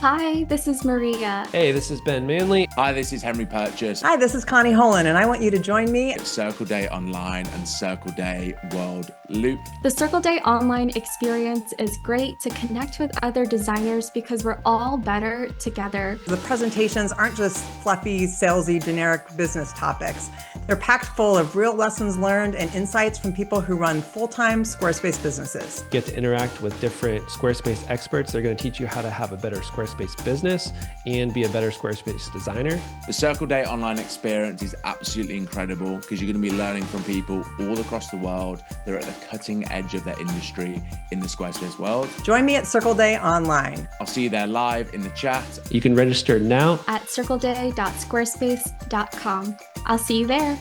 Hi, this is Maria. Hey, this is Ben Manley. Hi, this is Henry Purchase. Hi, this is Connie Holan, and I want you to join me at Circle Day Online and Circle Day World Loop. The Circle Day Online experience is great to connect with other designers because we're all better together. The presentations aren't just fluffy, salesy, generic business topics. They're packed full of real lessons learned and insights from people who run full-time Squarespace businesses. Get to interact with different Squarespace experts. They're going to teach you how to have a better Squarespace business and be a better Squarespace designer. The Circle Day Online experience is absolutely incredible because you're going to be learning from people all across the world. They're at the cutting edge of their industry in the Squarespace world. Join me at Circle Day Online. I'll see you there live in the chat. You can register now at circleday.squarespace.com. I'll see you there.